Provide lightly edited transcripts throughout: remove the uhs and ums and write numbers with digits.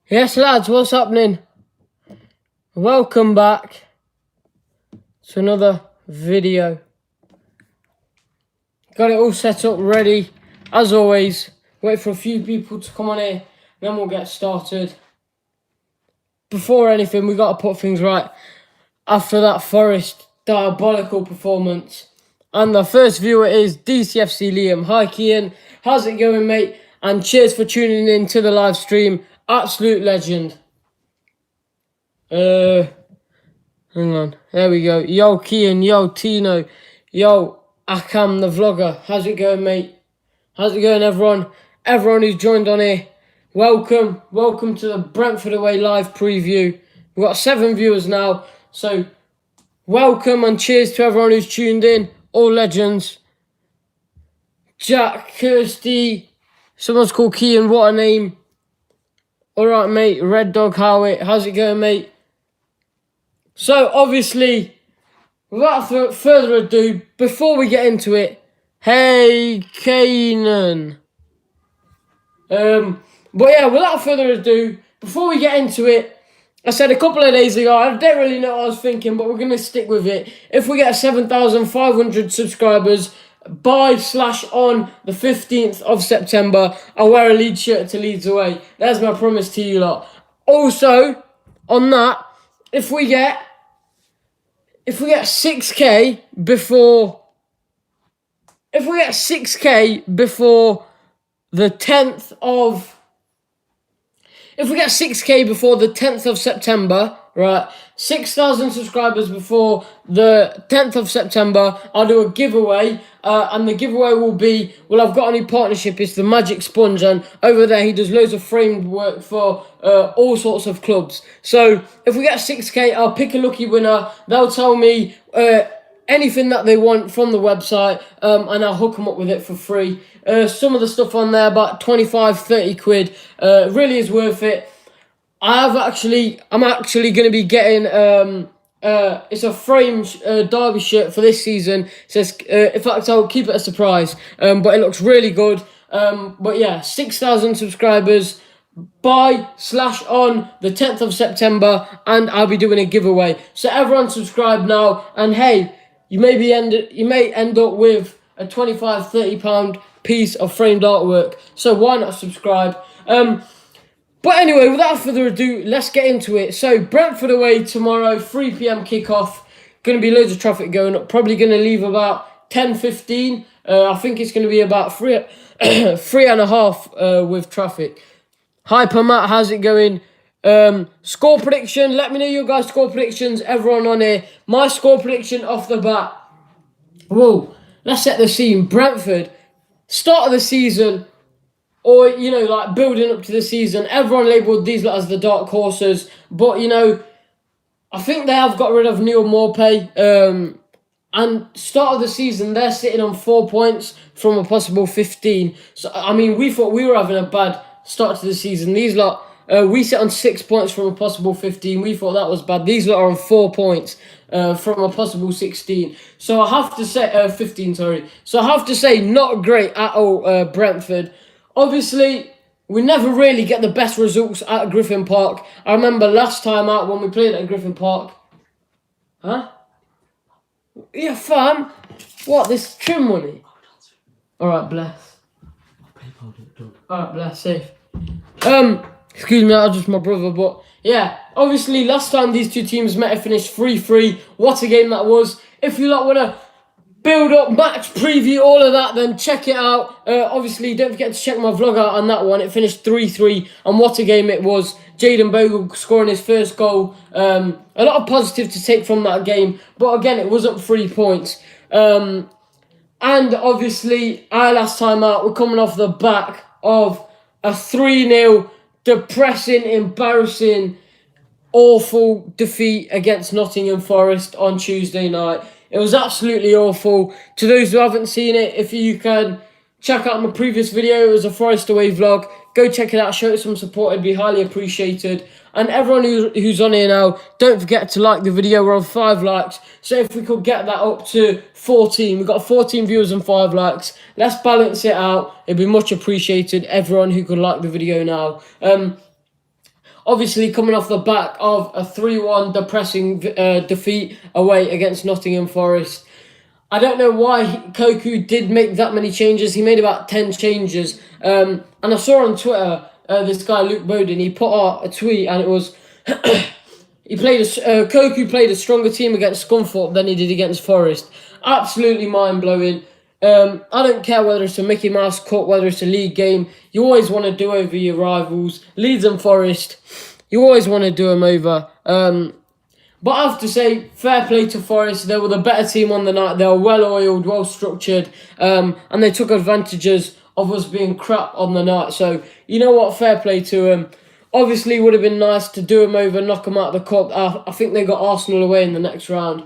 Yes, lads, what's happening? Welcome back to another video. Got it all set up, ready. As always, wait for a few people to come on here, then we'll get started. Before anything, we got to put things right after that Forest diabolical performance. And the first viewer is DCFC Liam. Hi, Kian. How's it going, mate? And cheers for tuning in to the live stream. Absolute legend. Hang on. There we go. Yo, Kian. Yo, Tino. Yo, Akam, the vlogger. How's it going, mate? How's it going, everyone? Everyone who's joined on here, welcome. Welcome to the Brentford away live preview. We've got 7 viewers now. So, welcome and cheers to everyone who's tuned in. All legends. Jack, Kirsty. Someone's called Kian. What a name. All right, mate. Red Dog Howitt. How's it going, mate? So, obviously, without further ado, before we get into it, hey, Kanan. But yeah, without further ado, before we get into it, I said a couple of days ago, I don't really know what I was thinking, but we're going to stick with it. If we get 7,500 subscribers by/on the 15th of September, I'll wear a Leeds shirt to Leeds away. There's my promise to you lot. Also, on that, if we get 6k before the 10th of September, right? 6,000 subscribers before the 10th of September, I'll do a giveaway, and the giveaway will be, well, I've got a new partnership, it's the Magic Sponge, and over there he does loads of framed work for all sorts of clubs. So if we get 6k, I'll pick a lucky winner. They'll tell me anything that they want from the website, and I'll hook them up with it for free. Some of the stuff on there, about 25-30 quid, really is worth it. I'm actually going to be getting it's a framed Derby shirt for this season. It says, in fact, I'll keep it a surprise, but it looks really good. But yeah, 6,000 subscribers by/on the 10th of September, and I'll be doing a giveaway. So everyone subscribe now, and hey, you may end up with a £25-30 piece of framed artwork. So why not subscribe? But anyway, without further ado, let's get into it. So, Brentford away tomorrow, 3 p.m. kickoff. Going to be loads of traffic going up. Probably going to leave about 10:15. I think it's going to be about three and a half with traffic. Hyper Matt, how's it going? Score prediction. Let me know your guys' score predictions. Everyone on here. My score prediction off the bat. Whoa, let's set the scene. Brentford, start of the season, or, you know, like building up to the season, everyone labelled these as the dark horses. But, you know, I think they have got rid of Neil Maupay. And start of the season, they're sitting on 4 points from a possible 15. So, I mean, we thought we were having a bad start to the season. These lot, we sit on 6 points from a possible 15. We thought that was bad. These lot are on 4 points from a possible 16. So I have to say, 15, sorry. So I have to say, not great at all, Brentford. Obviously, we never really get the best results at Griffin Park. I remember last time out when we played at Griffin Park. Huh? Yeah, fam. What, this trim money? Alright, bless. Alright, bless, safe. Excuse me, that was just my brother, but yeah. Obviously, last time these two teams met, it finished 3-3. What a game that was. If you lot want to build up, match preview, all of that, then check it out. Obviously, don't forget to check my vlog out on that one. It finished 3-3, and what a game it was. Jaden Bogle scoring his first goal. A lot of positive to take from that game, but again, it wasn't 3 points. And obviously, our last time out, we're coming off the back of a 3-0 depressing, embarrassing, awful defeat against Nottingham Forest on Tuesday night. It was absolutely awful. To those who haven't seen it, if you can check out my previous video, it was a Forest away vlog. Go check it out, show it some support, it'd be highly appreciated. And everyone who's on here now, don't forget to like the video. We're on 5 likes. So if we could get that up to 14, we've got 14 viewers and 5 likes. Let's balance it out. It'd be much appreciated, everyone who could like the video now. Obviously, coming off the back of a 3-1 depressing defeat away against Nottingham Forest. I don't know why Koku did make that many changes. He made about 10 changes. And I saw on Twitter, this guy, Luke Bowden, he put out a tweet and it was... Koku played a stronger team against Scunthorpe than he did against Forest. Absolutely mind-blowing. I don't care whether it's a Mickey Mouse Cup, whether it's a league game. You always want to do over your rivals. Leeds and Forest, you always want to do them over. But I have to say, fair play to Forest. They were the better team on the night. They were well-oiled, well-structured, and they took advantages of us being crap on the night. So, you know what? Fair play to them. Obviously, it would have been nice to do them over, knock them out of the cup. I think they got Arsenal away in the next round.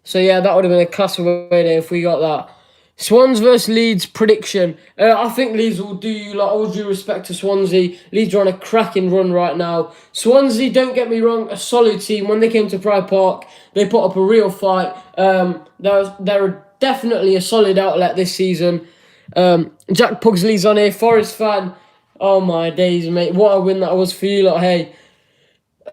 So, yeah, that would have been a class away day if we got that. Swans versus Leeds prediction. I think Leeds will do you, like, all due respect to Swansea. Leeds are on a cracking run right now. Swansea, don't get me wrong, a solid team. When they came to Pride Park, they put up a real fight. They're definitely a solid outlet this season. Jack Pugsley's on here, Forest fan. Oh my days, mate. What a win that was for you lot, hey.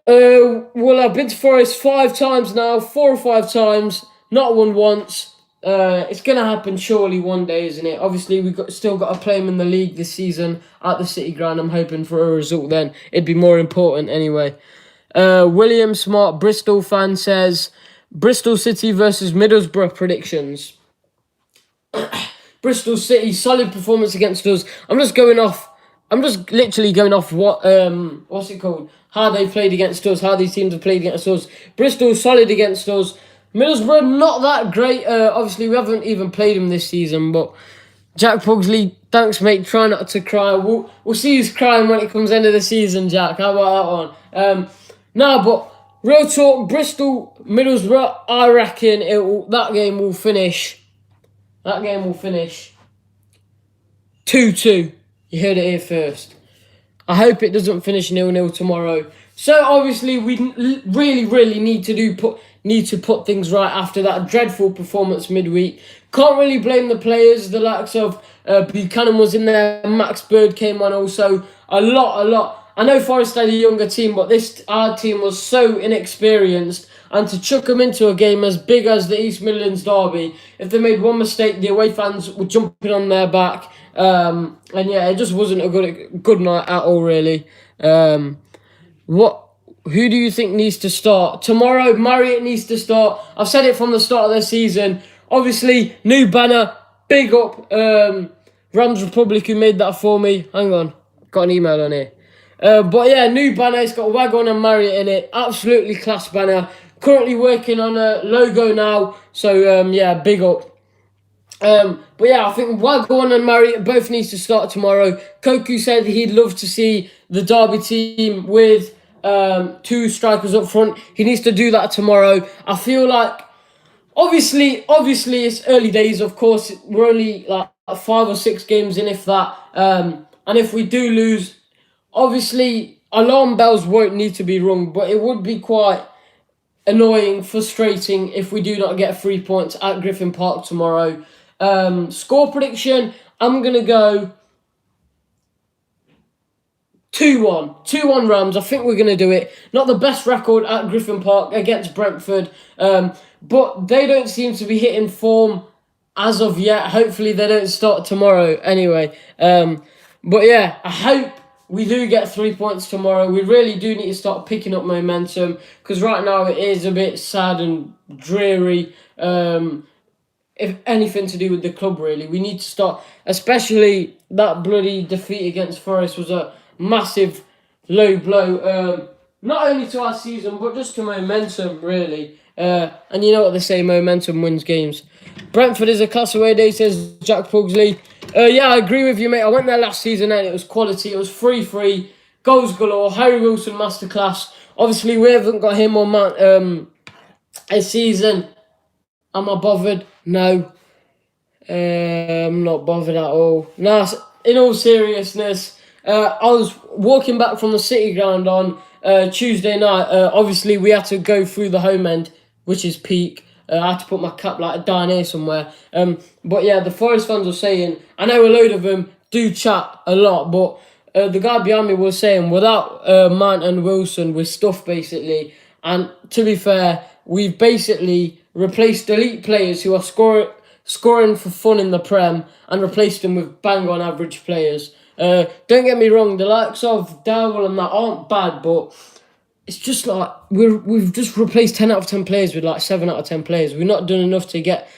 Well, I've been to Forest 5 times now, 4 or 5 times, not won once. It's going to happen surely one day, isn't it? Obviously, we've still got to play them in the league this season at the City Ground. I'm hoping for a result then. It'd be more important anyway. William Smart, Bristol fan, says, Bristol City versus Middlesbrough predictions. Bristol City, solid performance against us. I'm just literally going off what's it called? How they played against us, how these teams have played against us. Bristol, solid against us. Middlesbrough, not that great. Obviously, we haven't even played them this season, but Jack Pugsley, thanks, mate. Try not to cry. We'll see who's crying when it comes end of the season, Jack. How about that one? But real talk, Bristol, Middlesbrough, I reckon that game will finish 2-2. You heard it here first. I hope it doesn't finish 0-0 tomorrow. So obviously we really need to put things right after that dreadful performance midweek. Can't really blame the players. The likes of Buchanan was in there. Max Bird came on also. A lot. I know Forest had a younger team, but our team was so inexperienced. And to chuck them into a game as big as the East Midlands Derby, if they made one mistake, the away fans were jumping on their back. And yeah, it just wasn't a good night at all, really. Who do you think needs to start? Tomorrow, Marriott needs to start. I've said it from the start of the season. Obviously, new banner, big up Rams Republic who made that for me. Hang on, got an email on here. But yeah, new banner, it's got Wagon and Marriott in it. Absolutely class banner. Currently working on a logo now, so yeah, big up. But yeah, I think Wagon and Marriott both needs to start tomorrow. Koku said he'd love to see the Derby team with 2 strikers up front. He needs to do that tomorrow. I feel like, obviously it's early days, of course. We're only like 5 or 6 games in, if that. And if we do lose, obviously alarm bells won't need to be rung, but it would be quite annoying, frustrating if we do not get 3 points at Griffin Park tomorrow. Score prediction, I'm going to go 2-1. 2-1 Rams. I think we're going to do it. Not the best record at Griffin Park against Brentford, but they don't seem to be hitting form as of yet. Hopefully they don't start tomorrow anyway. But yeah, I hope we do get 3 points tomorrow. We really do need to start picking up momentum, because right now it is a bit sad and dreary. If anything to do with the club, really. We need to start, especially that bloody defeat against Forest was a massive low blow, not only to our season, but just to momentum, really. And you know what they say, momentum wins games. Brentford is a class away day, says Jack Pugsley. Yeah, I agree with you, mate. I went there last season and it was quality. It was free, goals galore, Harry Wilson masterclass. Obviously, we haven't got him on a season. Am I bothered? No. I'm not bothered at all. No, in all seriousness, I was walking back from the City Ground on Tuesday night. Obviously, we had to go through the home end, which is peak. I had to put my cap like down here somewhere. But yeah, the Forest fans were saying, I know a load of them do chat a lot, but the guy behind me was saying, without Mount and Wilson, we're stuffed basically. And to be fair, we've basically replaced elite players who are scoring for fun in the Prem and replaced them with bang on average players. Don't get me wrong, the likes of Darwell and that aren't bad, but it's just like we've just replaced 10 out of 10 players with like 7 out of 10 players. We've not done enough to get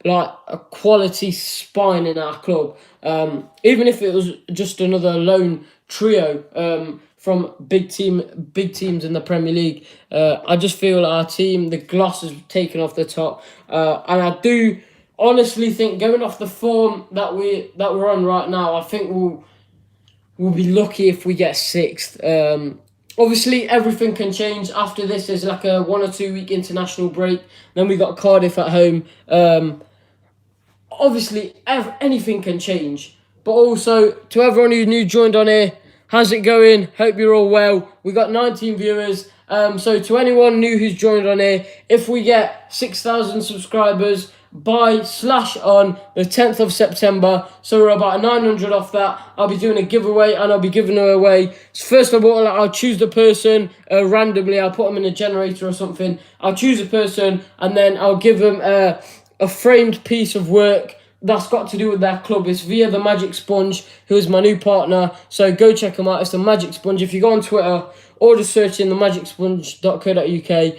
like a quality spine in our club. Even if it was just another lone trio from big teams in the Premier League, I just feel our team, the gloss is taken off the top, and I do honestly think, going off the form that we're on right now, I think we'll be lucky if we get sixth. Obviously, everything can change after this. There's like a 1 or 2 week international break. Then we got Cardiff at home. Obviously, anything can change. But also, to everyone who new joined on here, how's it going? Hope you're all well. We got 19 viewers. So to anyone new who's joined on here, if we get 6,000 subscribers by/on the 10th of September, so we're about 900 off that, I'll be doing a giveaway, and I'll be giving her away. So first of all, I'll choose the person randomly. I'll put them in a generator or something. I'll choose a person, and then I'll give them a framed piece of work that's got to do with their club. It's via the Magic Sponge, who is my new partner. So go check them out. It's the Magic Sponge. If you go on Twitter or just search in themagicsponge.co.uk.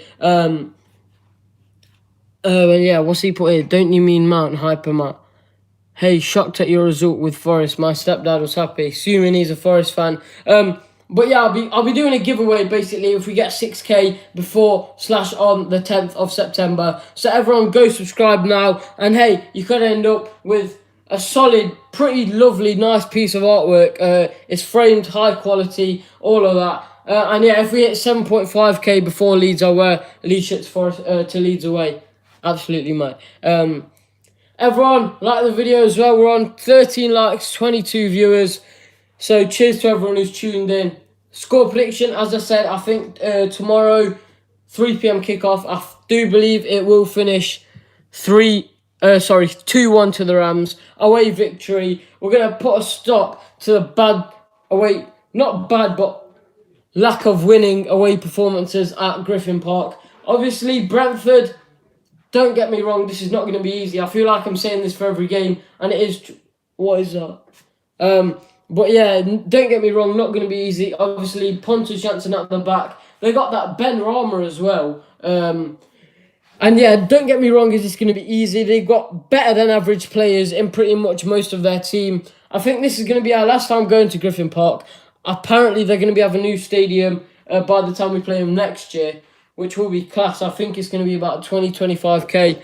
And yeah, what's he put here? Don't you mean Mount Hyper Matt? Hey, shocked at your result with Forest. My stepdad was happy, assuming he's a Forest fan. But yeah, I'll be doing a giveaway basically if we get 6k before/on the 10th of September. So everyone go subscribe now, and hey, you could end up with a solid, pretty lovely, nice piece of artwork. It's framed, high quality, all of that. And yeah, if we hit 7.5k before Leeds, I'll wear Leeds shirts to Leeds away. Absolutely, mate. Everyone, like the video as well. We're on 13 likes, 22 viewers. So cheers to everyone who's tuned in. Score prediction, as I said, I think tomorrow, 3 p.m. kickoff. I do believe it will finish 2-1 to the Rams. Away victory. We're going to put a stop to the not bad, but lack of winning away performances at Griffin Park. Obviously, Brentford, don't get me wrong, this is not going to be easy. I feel like I'm saying this for every game, and it is. What is that? But yeah, don't get me wrong, not going to be easy. Obviously, Pontus Janssen at the back. They got that Ben Rama as well. And yeah, don't get me wrong, is this going to be easy? They've got better than average players in pretty much most of their team. I think this is going to be our last time going to Griffin Park. Apparently, they're going to have a new stadium by the time we play them next year, which will be class. I think it's going to be about 20-25k.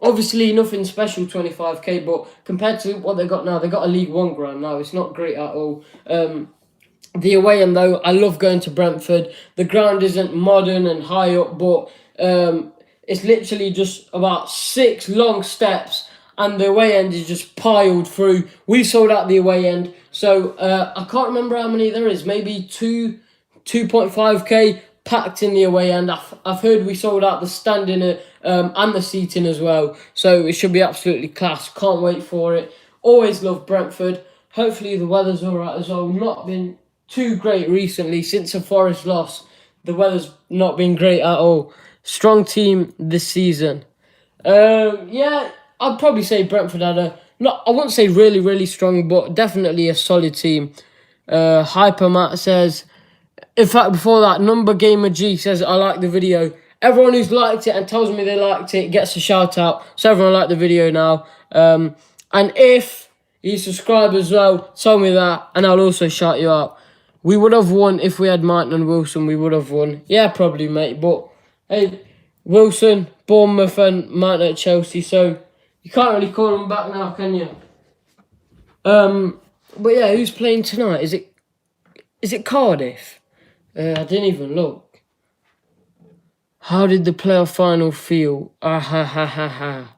Obviously, nothing special, 25k, but compared to what they got now, they got a League One ground now. It's not great at all. The away end, though, I love going to Brentford. The ground isn't modern and high up, but it's literally just about 6 long steps, and the away end is just piled through. We sold out the away end, so I can't remember how many there is. Maybe 2.5k packed in the away end. I've heard we sold out the standing and the seating as well, so it should be absolutely class. Can't wait for it. Always love Brentford. Hopefully the weather's alright as well. Not been too great recently since the Forest loss. The weather's not been great at all. Strong team this season. Yeah, I'd probably say Brentford had I wouldn't say really, really strong, but definitely a solid team. Hyper Matt says, in fact, before that, Number Gamer G says, I like the video. Everyone who's liked it and tells me they liked it gets a shout out. So everyone like the video now. And if you subscribe as well, tell me that, and I'll also shout you out. We would have won if we had Martin and Wilson. We would have won. Yeah, probably, mate. But hey, Wilson, Bournemouth, and Martin at Chelsea. So you can't really call them back now, can you? But yeah, who's playing tonight? Is it Cardiff? I didn't even look. How did the playoff final feel? Ha.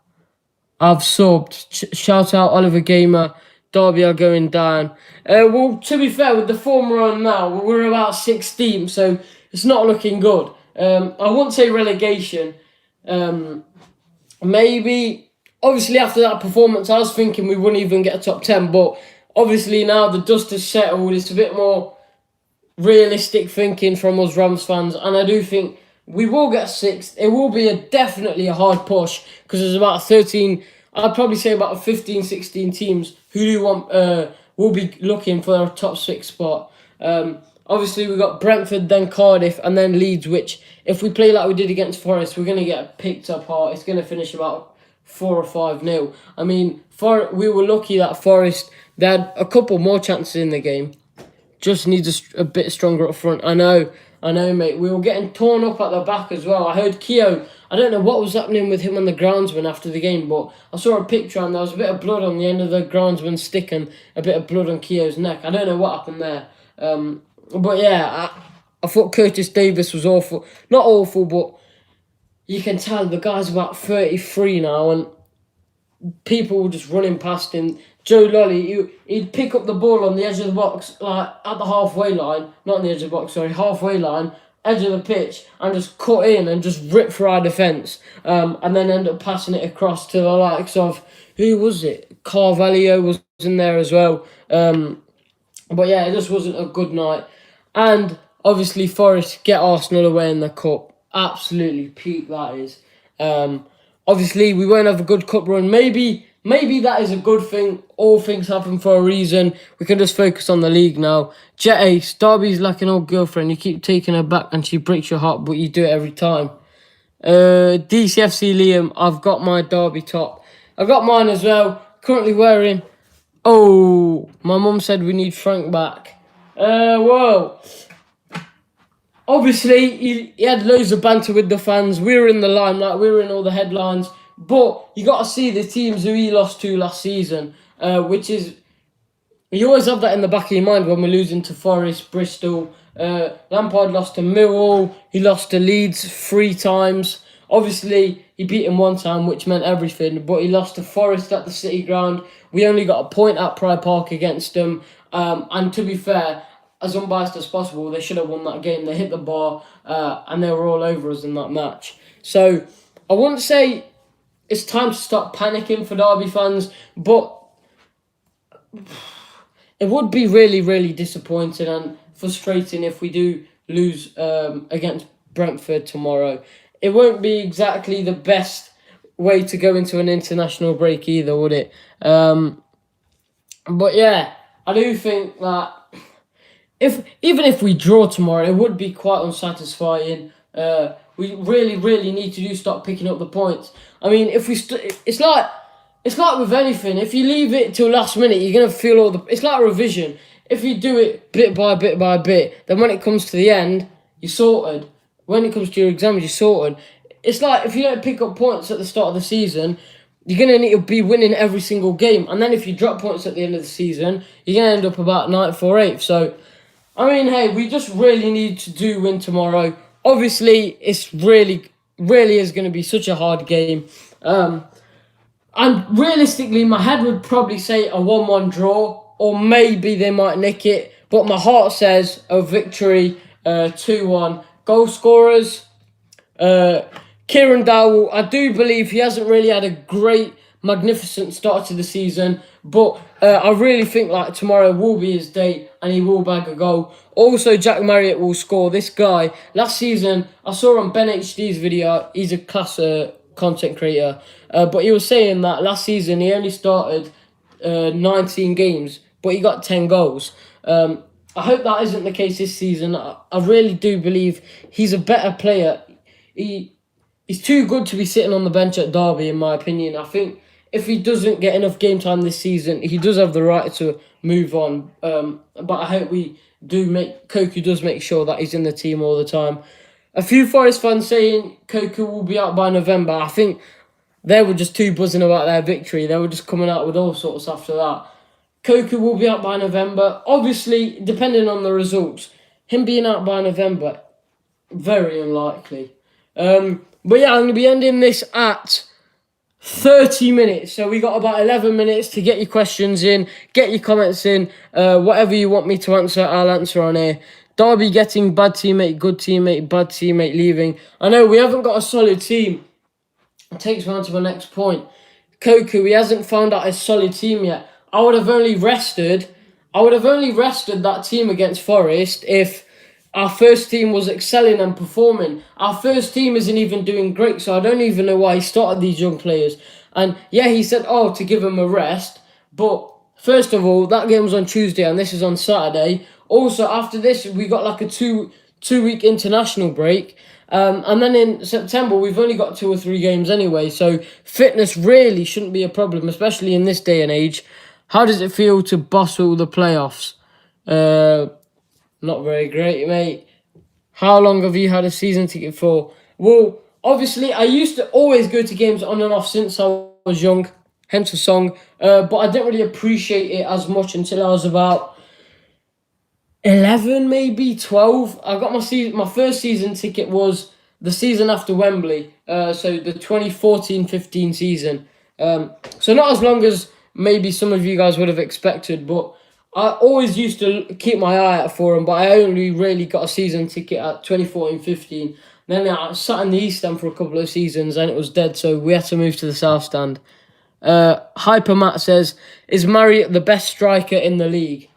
I've subbed. Shout out Oliver Gamer. Derby are going down. Well, to be fair, with the form we're on now, we're about 16th, so it's not looking good. I wouldn't say relegation. Maybe, obviously after that performance, I was thinking we wouldn't even get a top 10, but Obviously, now the dust has settled. It's a bit more realistic thinking from us Rams fans, and I do think we will get sixth. It will be definitely a hard push because there's about 13. I'd probably say about 15, 16 teams who do want will be looking for a top six spot. Obviously, we've got Brentford, then Cardiff, and then Leeds, which, if we play like we did against Forest, we're going to get picked apart. It's going to finish about 4 or 5-0. I mean, we were lucky that Forest, they had a couple more chances in the game. Just needs a bit stronger up front. I know, mate. We were getting torn up at the back as well. I heard Kian, I don't know what was happening with him and the groundsman after the game, but I saw a picture and there was a bit of blood on the end of the groundsman's stick and a bit of blood on Kian's neck. I don't know what happened there. But yeah, I thought Curtis Davis was awful. Not awful, but you can tell the guy's about 33 now and people were just running past him. Joe Lolly, he'd pick up the ball on the edge of the box, like at the halfway line, not on the edge of the box, sorry, halfway line, edge of the pitch, and just cut in and just rip for our defence, and then end up passing it across to the likes of, who was it? Carvalho was in there as well. But yeah, it just wasn't a good night. And obviously Forest get Arsenal away in the cup. Absolutely peak that is. Obviously, we won't have a good cup run. Maybe that is a good thing. All things happen for a reason. We can just focus on the league now. Jet Ace, Derby's like an old girlfriend. You keep taking her back and she breaks your heart, but you do it every time. DCFC Liam, I've got my Derby top. I've got mine as well. Currently wearing... Oh, my mum said we need Frank back. Whoa. Obviously, he had loads of banter with the fans. We were in the limelight. We were in all the headlines. But you got to see the teams who he lost to last season, which is... You always have that in the back of your mind when we're losing to Forest, Bristol. Lampard lost to Millwall. He lost to Leeds 3 times. Obviously, he beat him 1 time, which meant everything. But he lost to Forest at the City Ground. We only got a point at Pride Park against them. And to be fair, as unbiased as possible, they should have won that game. They hit the bar and they were all over us in that match. So I wouldn't say it's time to stop panicking for Derby fans, but it would be really, really disappointing and frustrating if we do lose against Brentford tomorrow. It won't be exactly the best way to go into an international break either, would it? But yeah, I do think that even if we draw tomorrow, it would be quite unsatisfying. We really, really need to start picking up the points. I mean, if we it's like with anything. If you leave it till last minute, you're gonna feel all the. It's like a revision. If you do it bit by bit by bit, then when it comes to the end, you're sorted. When it comes to your exams, you're sorted. It's like if you don't pick up points at the start of the season, you're going to need to be winning every single game. And then if you drop points at the end of the season, you're going to end up about 9th or 8th. So, I mean, hey, we just really need to win tomorrow. Obviously, it's really is going to be such a hard game. And realistically, my head would probably say a 1-1 draw, or maybe they might nick it. But my heart says a victory, 2-1. Goal scorers, Kieran Dowell, I do believe he hasn't really had a great, magnificent start to the season, but I really think like tomorrow will be his day and he will bag a goal. Also, Jack Marriott will score. This guy, last season, I saw on Ben HD's video, he's a class content creator, but he was saying that last season he only started 19 games, but he got 10 goals. I hope that isn't the case this season. I really do believe he's a better player. He's too good to be sitting on the bench at Derby, in my opinion. I think if he doesn't get enough game time this season, he does have the right to move on. But I hope Koku does make sure that he's in the team all the time. A few Forest fans saying Koku will be out by November. I think they were just too buzzing about their victory. They were just coming out with all sorts after that. Koku will be out by November. Obviously, depending on the results, him being out by November, very unlikely. But yeah, I'm going to be ending this at 30 minutes. So we got about 11 minutes to get your questions in, get your comments in. Whatever you want me to answer, I'll answer on here. Derby getting bad teammate, good teammate, bad teammate leaving. I know we haven't got a solid team. It takes me on to my next point. Koku, he hasn't found out his solid team yet. I would have only rested I would have only rested that team against Forest if our first team was excelling and performing. Our first team isn't even doing great, so I don't even know why he started these young players. And yeah, he said, oh, to give him a rest. But first of all, that game was on Tuesday and this is on Saturday. Also, after this, we got like a two-week international break. And then in September, we've only got 2 or 3 games anyway. So fitness really shouldn't be a problem, especially in this day and age. How does it feel to bustle the playoffs? Not very great, mate. How long have you had a season ticket for? Well, obviously, I used to always go to games on and off since I was young, hence the song. But I didn't really appreciate it as much until I was about 11, maybe 12. I got my first season ticket was the season after Wembley, so the 2014-15 season. So not as long as maybe some of you guys would have expected, but I always used to keep my eye out for them, but I only really got a season ticket at 2014-15. Then I sat in the East Stand for a couple of seasons and it was dead, so we had to move to the South Stand. Hyper Matt says, is Marriott the best striker in the league?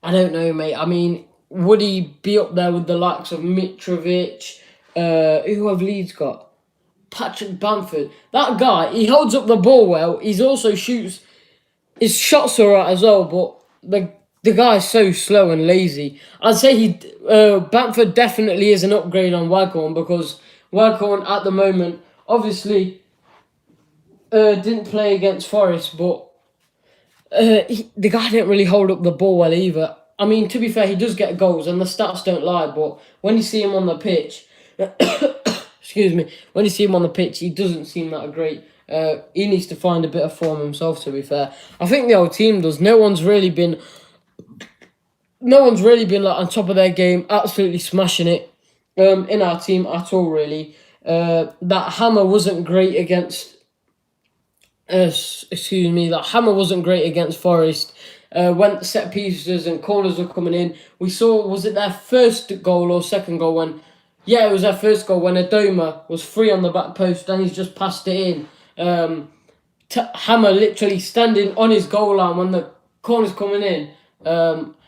I don't know, mate. I mean, would he be up there with the likes of Mitrovic? Who have Leeds got? Patrick Bamford. That guy, he holds up the ball well. He's also shoots. His shots are right as well, but the guy's so slow and lazy. I'd say Bamford definitely is an upgrade on Waghorn because Waghorn at the moment obviously didn't play against Forest, but the guy didn't really hold up the ball well either. I mean, to be fair, he does get goals and the stats don't lie, but when you see him on the pitch, excuse me, when you see him on the pitch, he doesn't seem that great. He needs to find a bit of form himself, to be fair. I think the whole team does. No one's really been like on top of their game, absolutely smashing it in our team at all, really. That Hammer wasn't great against that Hammer wasn't great against Forest. When set pieces and corners were coming in, we saw, was it their first goal or second goal when, yeah, it was their first goal when Adoma was free on the back post and he's just passed it in. Hammer literally standing on his goal line when the corner's coming in.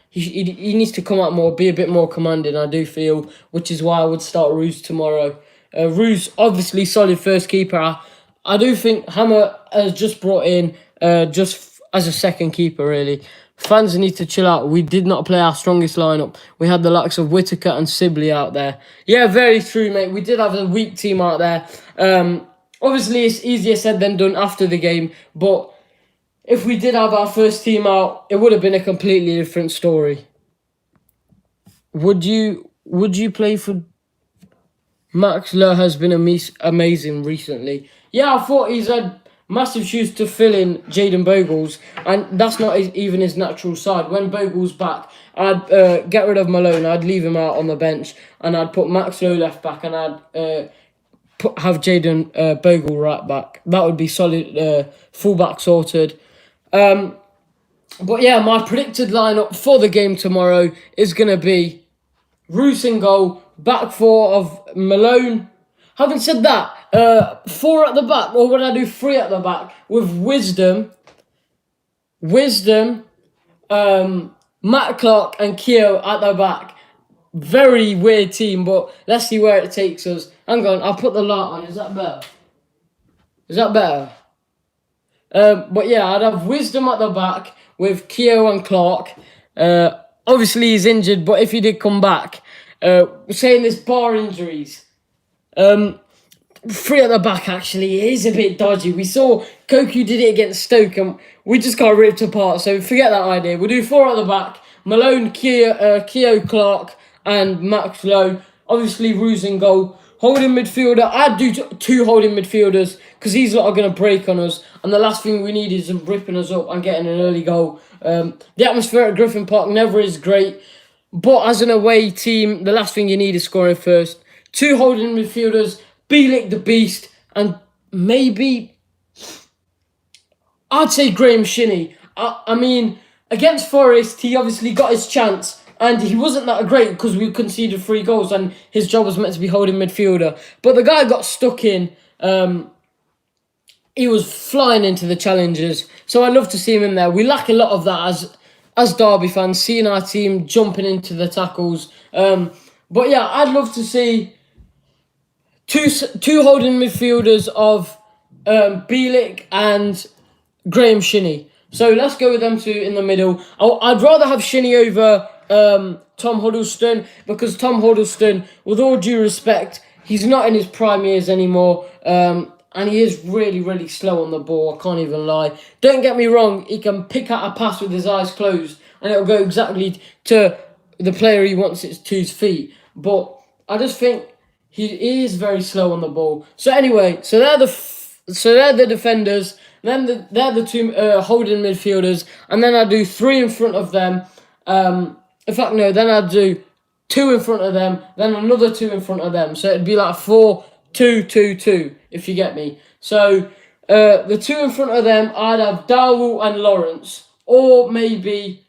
He needs to come out more, be a bit more commanding, I do feel, which is why I would start Roos tomorrow. Roos, obviously solid first keeper. I do think Hammer has just brought in as a second keeper, really. Fans need to chill out. We did not play our strongest lineup. We had the likes of Whittaker and Sibley out there. Yeah, very true, mate. We did have a weak team out there. Obviously, it's easier said than done after the game, but if we did have our first team out, it would have been a completely different story. Would you play for... Max Lowe has been amazing recently. Yeah, I thought he's had massive shoes to fill in Jayden Bogle's, and that's not even his natural side. When Bogle's back, I'd get rid of Malone, I'd leave him out on the bench, and I'd put Max Lowe left back, and I'd have Jayden Bogle right back. That would be solid, fullback sorted. But yeah, my predicted lineup for the game tomorrow is going to be Roos in goal, back four of Malone. Having said that, 4 at the back, or would I do 3 at the back with Wisdom, Matt Clark and Kian at the back. Very weird team, but let's see where it takes us. Hang on, I'll put the light on. Is that better? But yeah, I'd have Wisdom at the back with Kian and Clark. Obviously, he's injured, but if he did come back, saying this bar injuries, 3 at the back actually is a bit dodgy. We saw Koku did it against Stoke and we just got ripped apart, so forget that idea. We'll do 4 at the back: Malone, Keogh, Clark and Max Lowe. Obviously Roos in goal. Holding midfielder, I'd do 2 holding midfielders because these lot are going to break on us, and the last thing we need is them ripping us up and getting an early goal. The atmosphere at Griffin Park never is great, but as an away team, the last thing you need is scoring first. 2 holding midfielders, Bielik the Beast, and maybe I'd say Graham Shinney. I mean, against Forest, he obviously got his chance, and he wasn't that great because we conceded 3 goals, and his job was meant to be holding midfielder. But the guy got stuck in. He was flying into the challenges, so I'd love to see him in there. We lack a lot of that as Derby fans, seeing our team jumping into the tackles. But yeah, I'd love to see two holding midfielders of Bielik and Graham Shinney. So let's go with them two in the middle. I'd rather have Shinney over Tom Huddleston, because Tom Huddleston, with all due respect, he's not in his prime years anymore. And he is really, really slow on the ball. I can't even lie. Don't get me wrong, he can pick out a pass with his eyes closed and it'll go exactly to the player he wants it to his feet. But I just think he is very slow on the ball. So anyway, so they're the defenders. Then they're the two holding midfielders, and then I do three in front of them. In fact, no, then I do two in front of them, then another two in front of them. So it'd be like 4-2-2-2, if you get me. So the two in front of them, I'd have Dowell and Lawrence, or maybe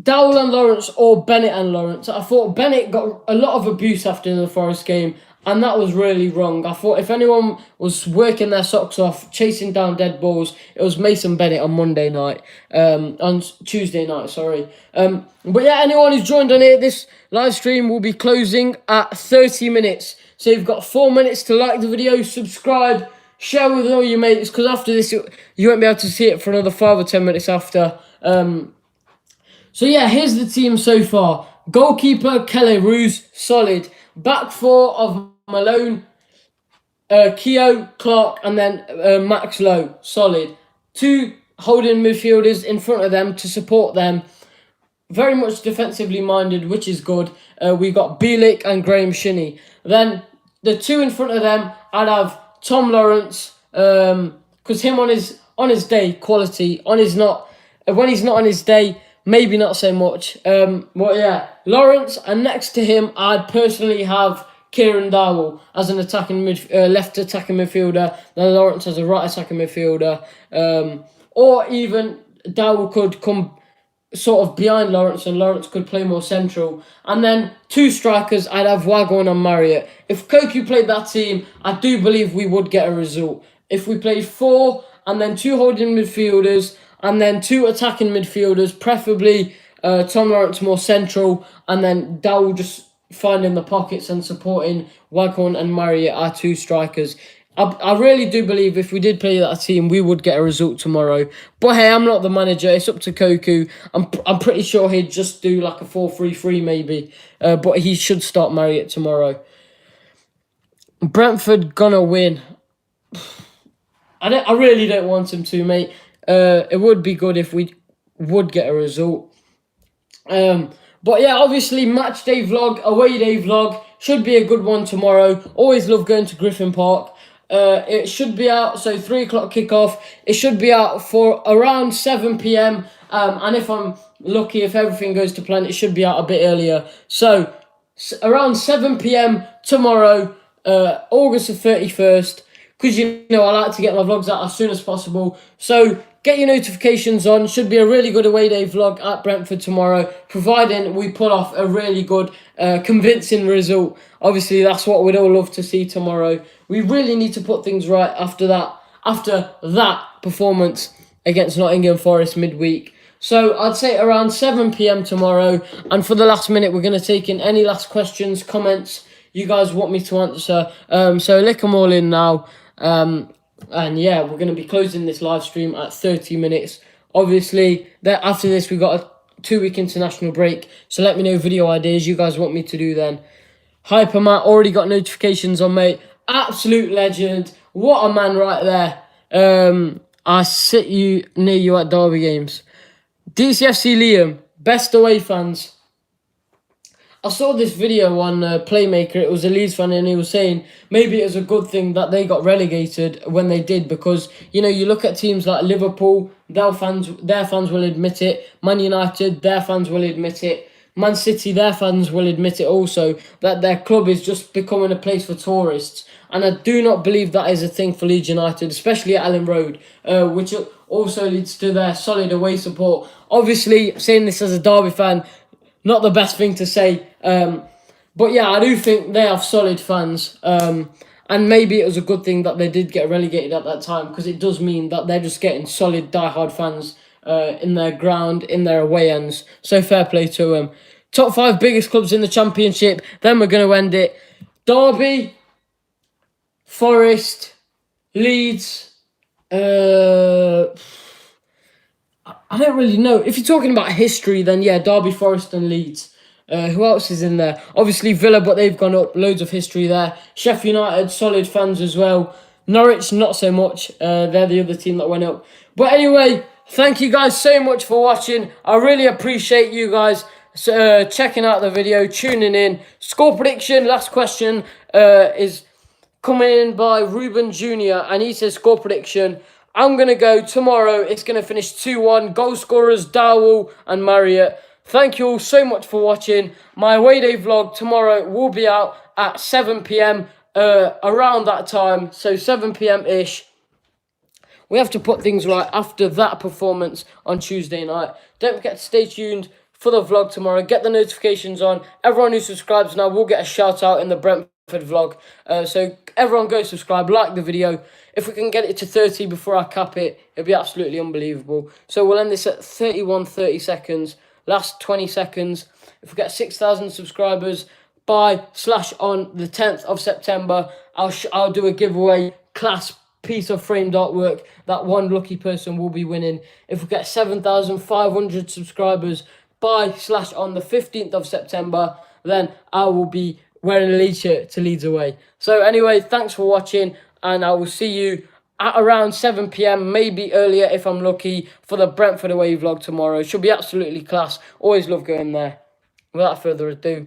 Dowell and Lawrence or Bennett and Lawrence. I thought Bennett got a lot of abuse after the Forest game, and that was really wrong. I thought if anyone was working their socks off, chasing down dead balls, it was Mason Bennett on Tuesday night, sorry. But yeah, anyone who's joined on here, this live stream will be closing at 30 minutes. So you've got 4 minutes to like the video, subscribe, share with all your mates, because after this, you won't be able to see it for another 5 or 10 minutes after. So yeah, here's the team so far. Goalkeeper, Kelly Roos, solid. Back four of Malone, Keogh, Clark, and then Max Lowe, solid. Two holding midfielders in front of them to support them. Very much defensively minded, which is good. We got Bielik and Graham Shinney. Then the two in front of them, I'd have Tom Lawrence, because him on his day, quality. When he's not on his day, maybe not so much. But yeah, Lawrence, and next to him, I'd personally have Kieran Dowell as an left attacking midfielder. Then Lawrence as a right attacking midfielder. Or even Dowell could come sort of behind Lawrence, and Lawrence could play more central. And then two strikers, I'd have Waghorn and Marriott. If Koku played that team, I do believe we would get a result. If we played four and then two holding midfielders and then two attacking midfielders, preferably Tom Lawrence more central, and then Dowell just finding the pockets and supporting Waghorn and Marriott, our two strikers. I really do believe if we did play that team, we would get a result tomorrow. But hey, I'm not the manager. It's up to Koku. I'm pretty sure he'd just do like a 4-3-3 maybe. But he should start Marriott tomorrow. Brentford gonna win. I really don't want him to, mate. It would be good if we would get a result. But yeah, obviously match day vlog, away day vlog should be a good one tomorrow. Always love going to Griffin Park. It should be out, so 3 o'clock kickoff. It should be out for around 7 p.m. And if I'm lucky, if everything goes to plan, it should be out a bit earlier. So around 7 p.m. tomorrow, August the 31st. Because, I like to get my vlogs out as soon as possible. So get your notifications on. Should be a really good away day vlog at Brentford tomorrow, providing we pull off a really good, convincing result. Obviously, that's what we'd all love to see tomorrow. We really need to put things right after that performance against Nottingham Forest midweek. So I'd say around 7 p.m. tomorrow. And for the last minute, we're going to take in any last questions, comments you guys want me to answer. So lick them all in now. And yeah, we're going to be closing this live stream at 30 minutes. Obviously, after this, we got a 2-week international break. So let me know video ideas you guys want me to do then. Hyper Matt, already got notifications on, mate. Absolute legend. What a man right there. I sit near you at Derby games. DCFC Liam, best away fans. I saw this video on Playmaker. It was a Leeds fan, and he was saying maybe it was a good thing that they got relegated when they did, because you look at teams like Liverpool, their fans will admit it. Man United, their fans will admit it. Man City, their fans will admit it also, that their club is just becoming a place for tourists. And I do not believe that is a thing for Leeds United, especially at Ellen Road, which also leads to their solid away support. Obviously, saying this as a Derby fan, not the best thing to say. But yeah, I do think they have solid fans. And maybe it was a good thing that they did get relegated at that time, because it does mean that they're just getting solid, die-hard fans in their ground, in their away ends. So fair play to them. Top 5 biggest clubs in the Championship. Then we're going to end it. Derby, Forest, Leeds. I don't really know. If you're talking about history, then yeah, Derby, Forest and Leeds. Who else is in there? Obviously Villa, but they've gone up. Loads of history there. Sheffield United, solid fans as well. Norwich, not so much. They're the other team that went up. But anyway, thank you guys so much for watching. I really appreciate you guys checking out the video, tuning in. Score prediction, last question, is coming in by Ruben Jr. and he says score prediction. I'm going to go tomorrow. It's going to finish 2-1. Goal scorers, Dowell and Marriott. Thank you all so much for watching. My away day vlog tomorrow will be out at 7 p.m. Around that time. So 7 p.m.-ish. We have to put things right after that performance on Tuesday night. Don't forget to stay tuned for the vlog tomorrow. Get the notifications on. Everyone who subscribes now will get a shout out in the Brentford vlog. So everyone go subscribe, like the video. If we can get it to 30 before I cap it, it'll be absolutely unbelievable. So we'll end this at 30 seconds. Last 20 seconds. If we get 6,000 subscribers by/on the 10th of September, I'll do a giveaway class piece of framed artwork that one lucky person will be winning. If we get 7,500 subscribers by/on the 15th of September, then I will be wearing a Leeds shirt to Leeds away. So anyway, thanks for watching, and I will see you at around 7 p.m, maybe earlier if I'm lucky, for the Brentford away vlog tomorrow. Should be absolutely class. Always love going there. Without further ado,